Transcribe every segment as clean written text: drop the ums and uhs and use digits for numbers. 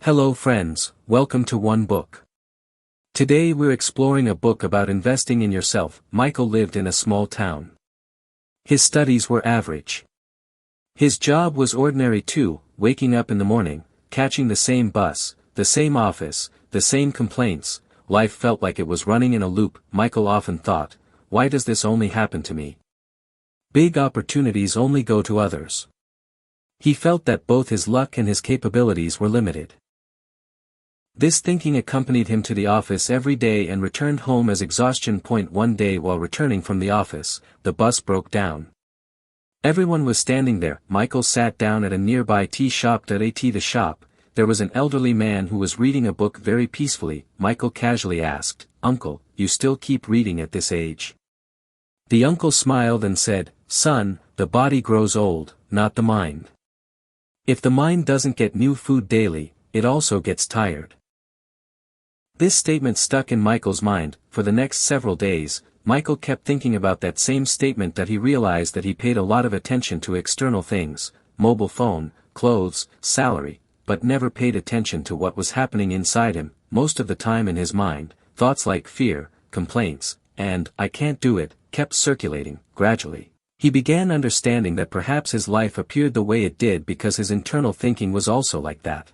Hello friends, welcome to One Book. Today we're exploring a book about investing in yourself. Michael lived in a small town. His studies were average. His job was ordinary too, waking up in the morning, catching the same bus, the same office, the same complaints. Life felt like it was running in a loop. Michael often thought, why does this only happen to me? Big opportunities only go to others. He felt that both his luck and his capabilities were limited. This thinking accompanied him to the office every day and returned home as exhaustion. One day while returning from the office, the bus broke down. Everyone was standing there. Michael sat down at a nearby tea shop. At the shop, there was an elderly man who was reading a book very peacefully. Michael casually asked, "Uncle, you still keep reading at this age?" The uncle smiled and said, "Son, the body grows old, not the mind. If the mind doesn't get new food daily, it also gets tired." This statement stuck in Michael's mind. For the next several days, Michael kept thinking about that same statement. That he realized that he paid a lot of attention to external things, mobile phone, clothes, salary, but never paid attention to what was happening inside him. Most of the time in his mind, thoughts like fear, complaints, and "I can't do it," kept circulating. Gradually, he began understanding that perhaps his life appeared the way it did because his internal thinking was also like that.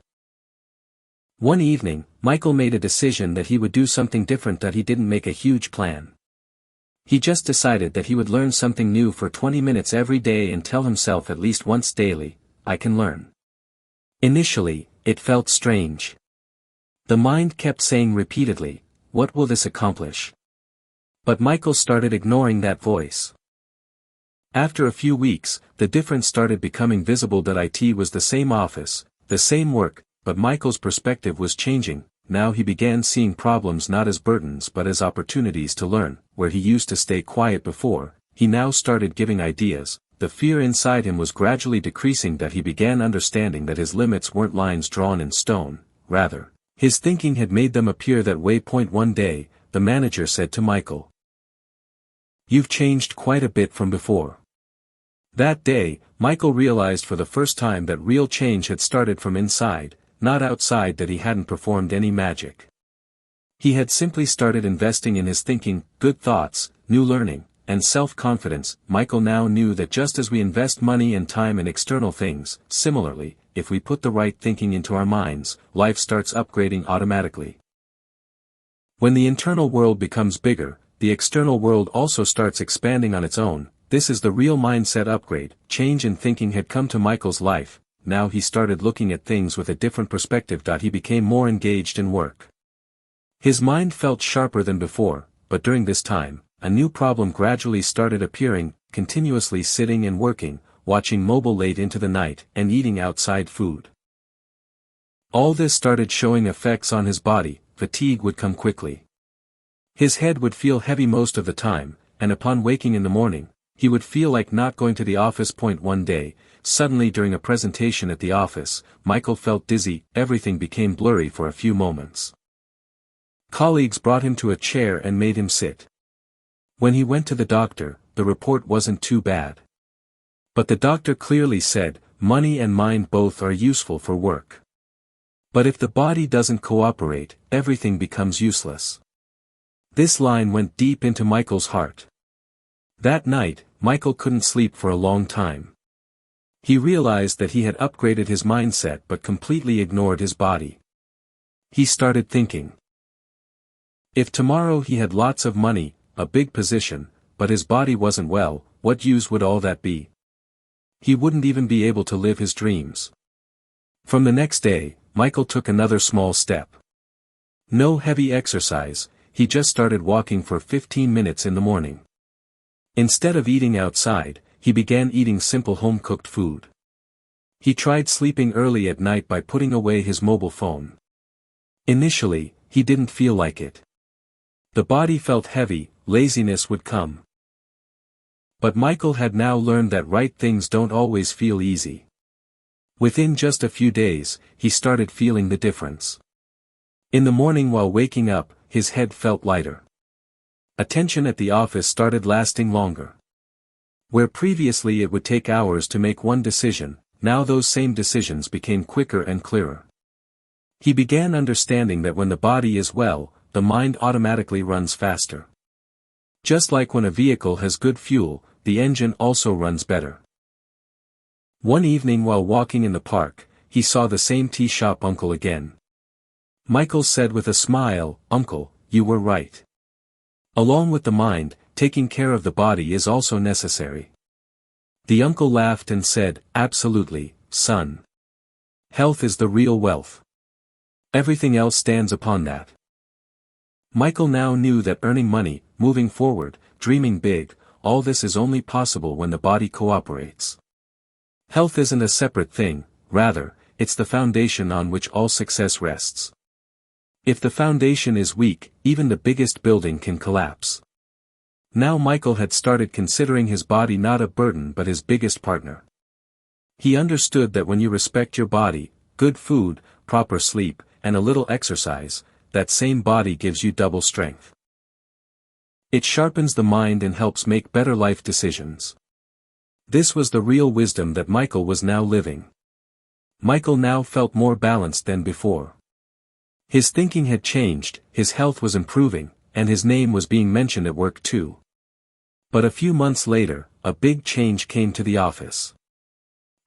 One evening, Michael made a decision that he would do something different. That he didn't make a huge plan. He just decided that he would learn something new for 20 minutes every day and tell himself at least once daily, "I can learn." Initially, it felt strange. The mind kept saying repeatedly, "What will this accomplish?" But Michael started ignoring that voice. After a few weeks, the difference started becoming visible. It was the same office, the same work, but Michael's perspective was changing. Now he began seeing problems not as burdens but as opportunities to learn. Where he used to stay quiet before, he now started giving ideas. The fear inside him was gradually decreasing. That he began understanding that his limits weren't lines drawn in stone, rather, his thinking had made them appear that way. One day, the manager said to Michael, "You've changed quite a bit from before." That day, Michael realized for the first time that real change had started from inside, not outside. That he hadn't performed any magic. He had simply started investing in his thinking, good thoughts, new learning, and self-confidence. Michael now knew that just as we invest money and time in external things, similarly, if we put the right thinking into our minds, life starts upgrading automatically. When the internal world becomes bigger, the external world also starts expanding on its own. This is the real mindset upgrade. Change in thinking had come to Michael's life. Now he started looking at things with a different perspective. He became more engaged in work. His mind felt sharper than before, but during this time, a new problem gradually started appearing. Continuously sitting and working, watching mobile late into the night, and eating outside food. All this started showing effects on his body. Fatigue would come quickly. His head would feel heavy most of the time, and upon waking in the morning, he would feel like not going to the office. One day, suddenly during a presentation at the office, Michael felt dizzy. Everything became blurry for a few moments. Colleagues brought him to a chair and made him sit. When he went to the doctor, the report wasn't too bad. But the doctor clearly said, money and mind both are useful for work. But if the body doesn't cooperate, everything becomes useless. This line went deep into Michael's heart. That night, Michael couldn't sleep for a long time. He realized that he had upgraded his mindset but completely ignored his body. He started thinking. If tomorrow he had lots of money, a big position, but his body wasn't well, what use would all that be? He wouldn't even be able to live his dreams. From the next day, Michael took another small step. No heavy exercise, he just started walking for 15 minutes in the morning. Instead of eating outside, he began eating simple home-cooked food. He tried sleeping early at night by putting away his mobile phone. Initially, he didn't feel like it. The body felt heavy, laziness would come. But Michael had now learned that right things don't always feel easy. Within just a few days, he started feeling the difference. In the morning while waking up, his head felt lighter. Attention at the office started lasting longer. Where previously it would take hours to make one decision, now those same decisions became quicker and clearer. He began understanding that when the body is well, the mind automatically runs faster. Just like when a vehicle has good fuel, the engine also runs better. One evening while walking in the park, he saw the same tea shop uncle again. Michael said with a smile, "Uncle, you were right. Along with the mind, taking care of the body is also necessary." The uncle laughed and said, "Absolutely, son. Health is the real wealth. Everything else stands upon that." Michael now knew that earning money, moving forward, dreaming big, all this is only possible when the body cooperates. Health isn't a separate thing, rather, it's the foundation on which all success rests. If the foundation is weak, even the biggest building can collapse. Now Michael had started considering his body not a burden but his biggest partner. He understood that when you respect your body, good food, proper sleep, and a little exercise, that same body gives you double strength. It sharpens the mind and helps make better life decisions. This was the real wisdom that Michael was now living. Michael now felt more balanced than before. His thinking had changed, his health was improving, and his name was being mentioned at work too. But a few months later, a big change came to the office.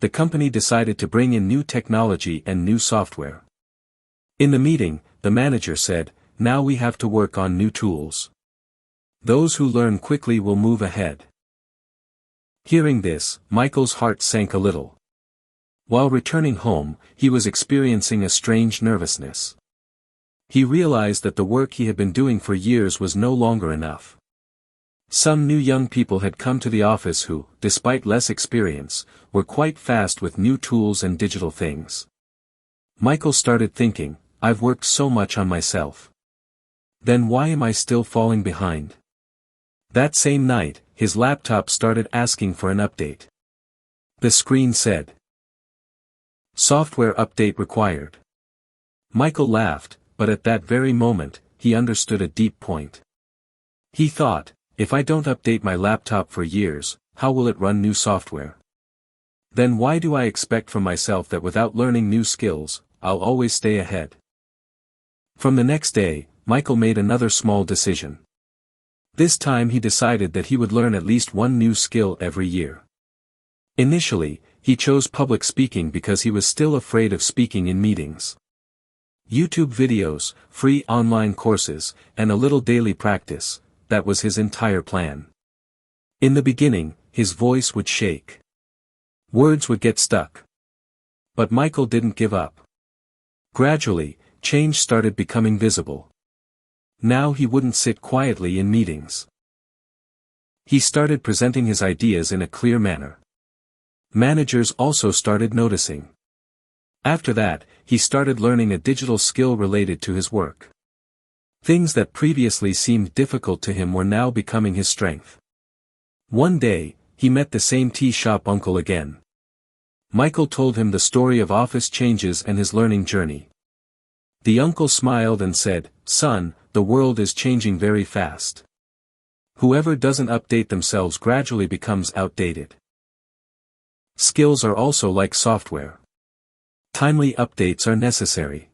The company decided to bring in new technology and new software. In the meeting, the manager said, "Now we have to work on new tools. Those who learn quickly will move ahead." Hearing this, Michael's heart sank a little. While returning home, he was experiencing a strange nervousness. He realized that the work he had been doing for years was no longer enough. Some new young people had come to the office who, despite less experience, were quite fast with new tools and digital things. Michael started thinking, "I've worked so much on myself. Then why am I still falling behind?" That same night, his laptop started asking for an update. The screen said, "Software update required." Michael laughed, but at that very moment, he understood a deep point. He thought, if I don't update my laptop for years, how will it run new software? Then why do I expect from myself that without learning new skills, I'll always stay ahead? From the next day, Michael made another small decision. This time he decided that he would learn at least one new skill every year. Initially, he chose public speaking because he was still afraid of speaking in meetings. YouTube videos, free online courses, and a little daily practice, that was his entire plan. In the beginning, his voice would shake. Words would get stuck. But Michael didn't give up. Gradually, change started becoming visible. Now he wouldn't sit quietly in meetings. He started presenting his ideas in a clear manner. Managers also started noticing. After that, he started learning a digital skill related to his work. Things that previously seemed difficult to him were now becoming his strength. One day, he met the same tea shop uncle again. Michael told him the story of office changes and his learning journey. The uncle smiled and said, "Son, the world is changing very fast. Whoever doesn't update themselves gradually becomes outdated. Skills are also like software. Timely updates are necessary."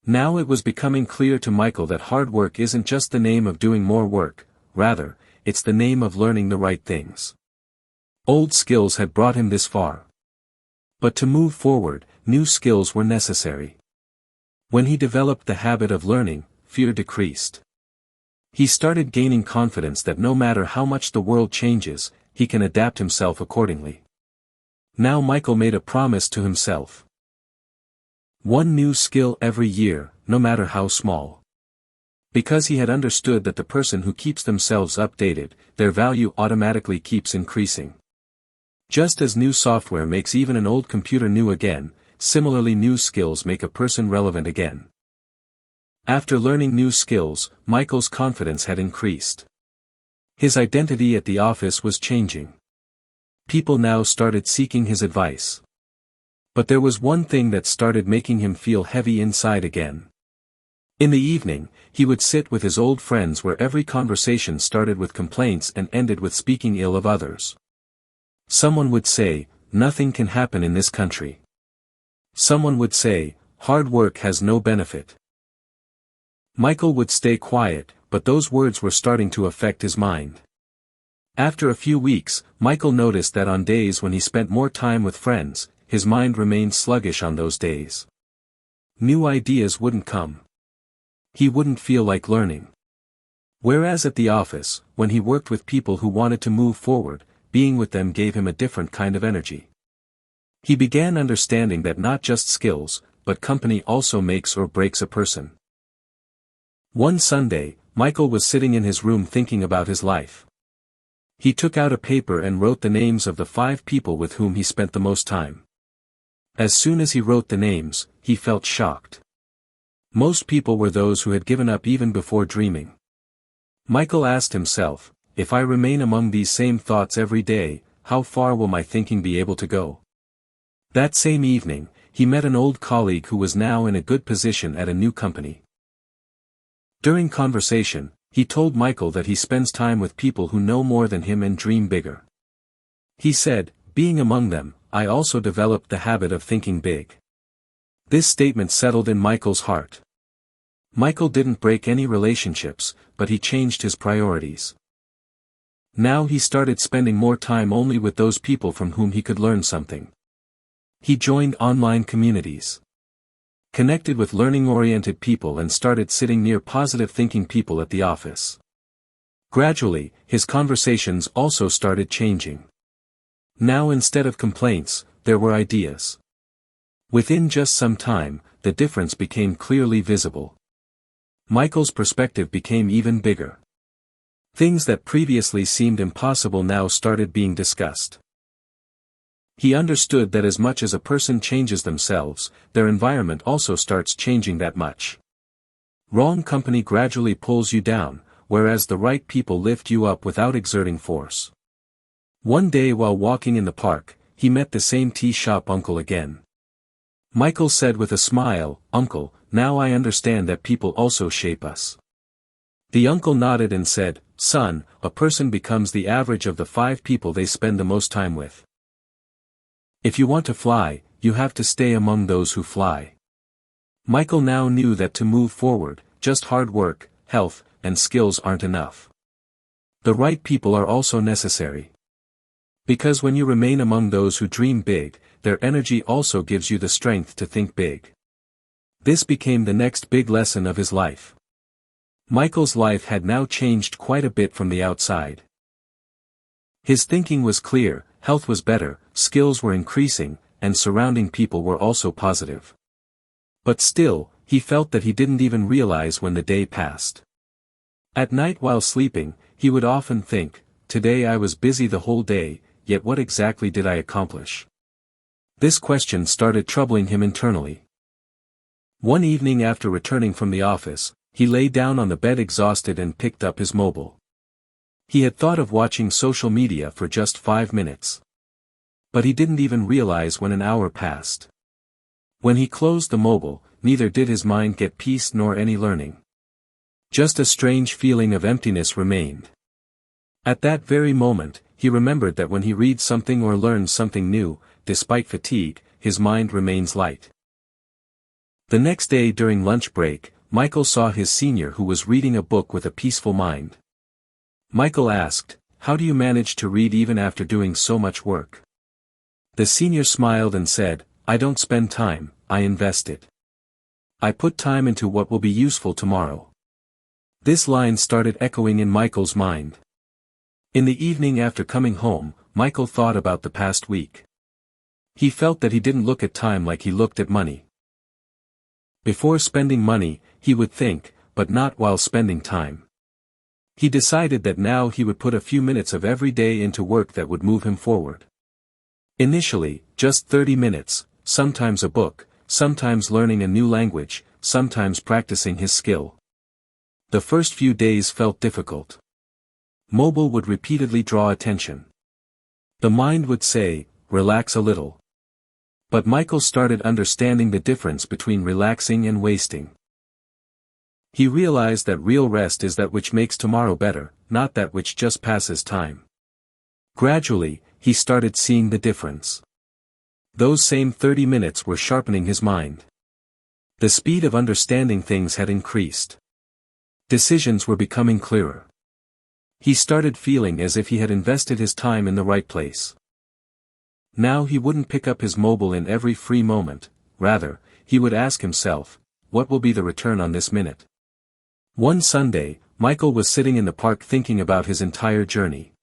Now it was becoming clear to Michael that hard work isn't just the name of doing more work, rather, it's the name of learning the right things. Old skills had brought him this far. But to move forward, new skills were necessary. When he developed the habit of learning, fear decreased. He started gaining confidence that no matter how much the world changes, he can adapt himself accordingly. Now Michael made a promise to himself. One new skill every year, no matter how small. Because he had understood that the person who keeps themselves updated, their value automatically keeps increasing. Just as new software makes even an old computer new again, similarly new skills make a person relevant again. After learning new skills, Michael's confidence had increased. His identity at the office was changing. People now started seeking his advice. But there was one thing that started making him feel heavy inside again. In the evening, he would sit with his old friends where every conversation started with complaints and ended with speaking ill of others. Someone would say, "Nothing can happen in this country." Someone would say, hard work has no benefit. Michael would stay quiet, but those words were starting to affect his mind. After a few weeks, Michael noticed that on days when he spent more time with friends, his mind remained sluggish on those days. New ideas wouldn't come. He wouldn't feel like learning. Whereas at the office, when he worked with people who wanted to move forward, being with them gave him a different kind of energy. He began understanding that not just skills, but company also makes or breaks a person. One Sunday, Michael was sitting in his room thinking about his life. He took out a paper and wrote the names of the 5 people with whom he spent the most time. As soon as he wrote the names, he felt shocked. Most people were those who had given up even before dreaming. Michael asked himself, if I remain among these same thoughts every day, how far will my thinking be able to go? That same evening, he met an old colleague who was now in a good position at a new company. During conversation, he told Michael that he spends time with people who know more than him and dream bigger. He said, being among them, I also developed the habit of thinking big. This statement settled in Michael's heart. Michael didn't break any relationships, but he changed his priorities. Now he started spending more time only with those people from whom he could learn something. He joined online communities, connected with learning-oriented people and started sitting near positive-thinking people at the office. Gradually, his conversations also started changing. Now instead of complaints, there were ideas. Within just some time, the difference became clearly visible. Michael's perspective became even bigger. Things that previously seemed impossible now started being discussed. He understood that as much as a person changes themselves, their environment also starts changing that much. Wrong company gradually pulls you down, whereas the right people lift you up without exerting force. One day while walking in the park, he met the same tea shop uncle again. Michael said with a smile, "Uncle, now I understand that people also shape us." The uncle nodded and said, "Son, a person becomes the average of the 5 people they spend the most time with. If you want to fly, you have to stay among those who fly." Michael now knew that to move forward, just hard work, health, and skills aren't enough. The right people are also necessary. Because when you remain among those who dream big, their energy also gives you the strength to think big. This became the next big lesson of his life. Michael's life had now changed quite a bit from the outside. His thinking was clear, health was better, skills were increasing, and surrounding people were also positive. But still, he felt that he didn't even realize when the day passed. At night while sleeping, he would often think, "Today I was busy the whole day, yet what exactly did I accomplish?" This question started troubling him internally. One evening after returning from the office, he lay down on the bed exhausted and picked up his mobile. He had thought of watching social media for just 5 minutes. But he didn't even realize when an hour passed. When he closed the mobile, neither did his mind get peace nor any learning. Just a strange feeling of emptiness remained. At that very moment, he remembered that when he reads something or learns something new, despite fatigue, his mind remains light. The next day during lunch break, Michael saw his senior who was reading a book with a peaceful mind. Michael asked, "How do you manage to read even after doing so much work?" The senior smiled and said, "I don't spend time, I invest it. I put time into what will be useful tomorrow." This line started echoing in Michael's mind. In the evening after coming home, Michael thought about the past week. He felt that he didn't look at time like he looked at money. Before spending money, he would think, but not while spending time. He decided that now he would put a few minutes of every day into work that would move him forward. Initially, just 30 minutes, sometimes a book, sometimes learning a new language, sometimes practicing his skill. The first few days felt difficult. Mobile would repeatedly draw attention. The mind would say, "Relax a little." But Michael started understanding the difference between relaxing and wasting. He realized that real rest is that which makes tomorrow better, not that which just passes time. Gradually, he started seeing the difference. Those same 30 minutes were sharpening his mind. The speed of understanding things had increased. Decisions were becoming clearer. He started feeling as if he had invested his time in the right place. Now he wouldn't pick up his mobile in every free moment, rather, he would ask himself, what will be the return on this minute? One Sunday, Michael was sitting in the park thinking about his entire journey.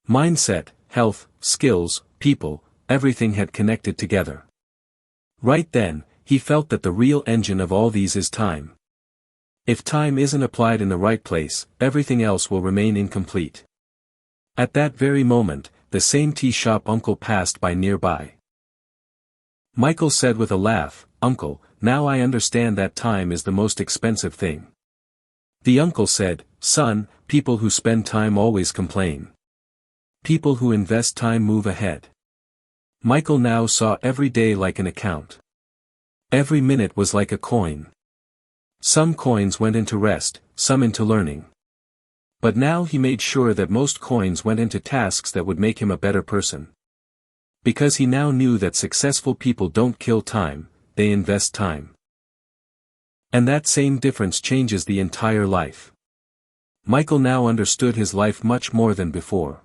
Mindset, health, skills, people, everything had connected together. Right then, he felt that the real engine of all these is time. If time isn't applied in the right place, everything else will remain incomplete. At that very moment, the same tea shop uncle passed by nearby. Michael said with a laugh, "Uncle, now I understand that time is the most expensive thing." The uncle said, "Son, people who spend time always complain. People who invest time move ahead." Michael now saw every day like an account. Every minute was like a coin. Some coins went into rest, some into learning. But now he made sure that most coins went into tasks that would make him a better person. Because he now knew that successful people don't kill time, they invest time. And that same difference changes the entire life. Michael now understood his life much more than before.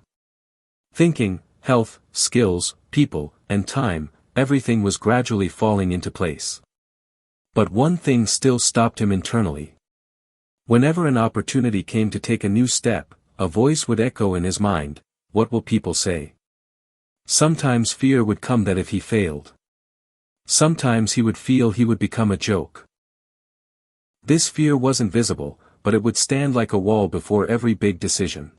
Thinking, health, skills, people, and time, everything was gradually falling into place. But one thing still stopped him internally. Whenever an opportunity came to take a new step, a voice would echo in his mind, "What will people say?" Sometimes fear would come that if he failed. Sometimes he would feel he would become a joke. This fear wasn't visible, but it would stand like a wall before every big decision.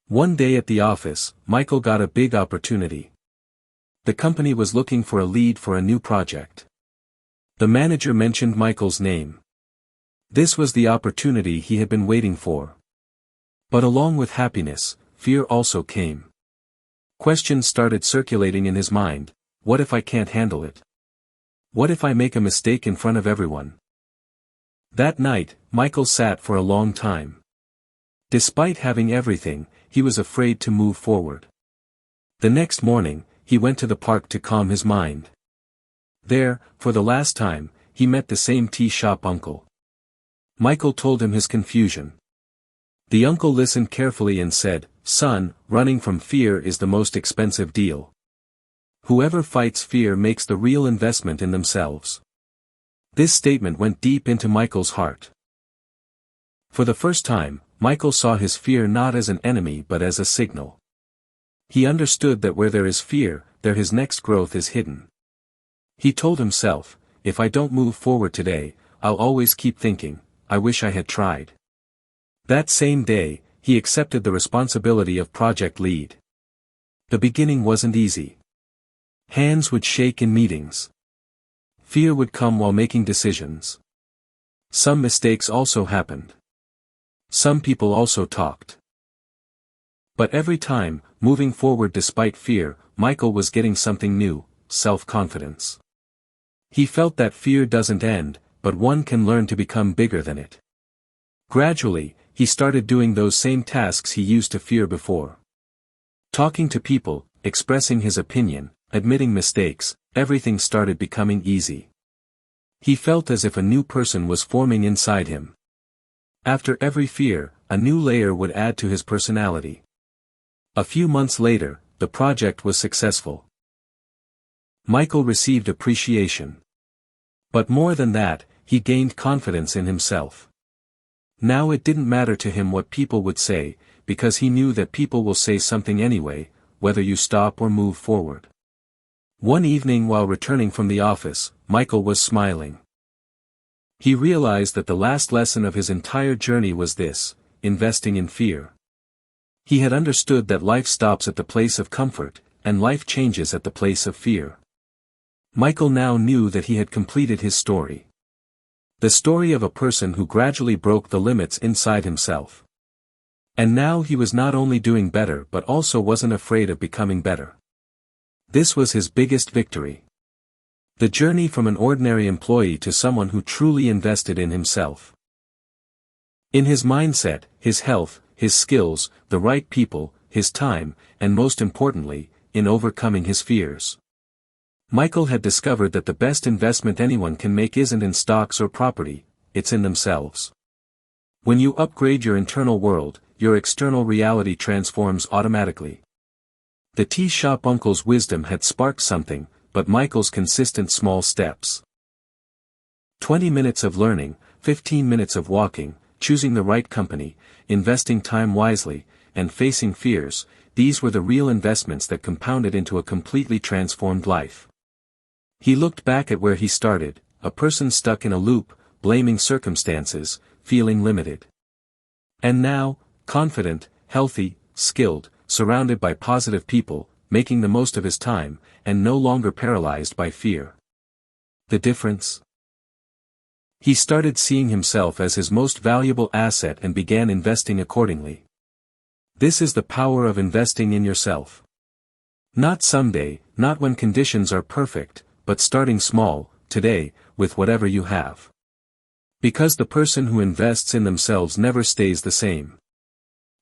One day at the office, Michael got a big opportunity. The company was looking for a lead for a new project. The manager mentioned Michael's name. This was the opportunity he had been waiting for. But along with happiness, fear also came. Questions started circulating in his mind. What if I can't handle it? What if I make a mistake in front of everyone? That night, Michael sat for a long time. Despite having everything, he was afraid to move forward. The next morning, he went to the park to calm his mind. There, for the last time, he met the same tea shop uncle. Michael told him his confusion. The uncle listened carefully and said, "Son, running from fear is the most expensive deal. Whoever fights fear makes the real investment in themselves." This statement went deep into Michael's heart. For the first time, Michael saw his fear not as an enemy but as a signal. He understood that where there is fear, there his next growth is hidden. He told himself, "If I don't move forward today, I'll always keep thinking, I wish I had tried." That same day, he accepted the responsibility of project lead. The beginning wasn't easy. Hands would shake in meetings. Fear would come while making decisions. Some mistakes also happened. Some people also talked. But every time, moving forward despite fear, Michael was getting something new, self-confidence. He felt that fear doesn't end, but one can learn to become bigger than it. Gradually, he started doing those same tasks he used to fear before. Talking to people, expressing his opinion, admitting mistakes, everything started becoming easy. He felt as if a new person was forming inside him. After every fear, a new layer would add to his personality. A few months later, the project was successful. Michael received appreciation. But more than that, he gained confidence in himself. Now it didn't matter to him what people would say, because he knew that people will say something anyway, whether you stop or move forward. One evening while returning from the office, Michael was smiling. He realized that the last lesson of his entire journey was this: investing in fear. He had understood that life stops at the place of comfort, and life changes at the place of fear. Michael now knew that he had completed his story. The story of a person who gradually broke the limits inside himself. And now he was not only doing better but also wasn't afraid of becoming better. This was his biggest victory. The journey from an ordinary employee to someone who truly invested in himself. In his mindset, his health, his skills, the right people, his time, and most importantly, in overcoming his fears. Michael had discovered that the best investment anyone can make isn't in stocks or property, it's in themselves. When you upgrade your internal world, your external reality transforms automatically. The tea shop uncle's wisdom had sparked something, but Michael's consistent small steps. 20 minutes of learning, 15 minutes of walking, choosing the right company, investing time wisely, and facing fears, these were the real investments that compounded into a completely transformed life. He looked back at where he started, a person stuck in a loop, blaming circumstances, feeling limited. And now, confident, healthy, skilled, surrounded by positive people, making the most of his time, and no longer paralyzed by fear. The difference? He started seeing himself as his most valuable asset and began investing accordingly. This is the power of investing in yourself. Not someday, not when conditions are perfect, but starting small, today, with whatever you have. Because the person who invests in themselves never stays the same.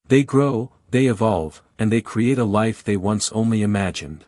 They grow, they evolve, and they create a life they once only imagined.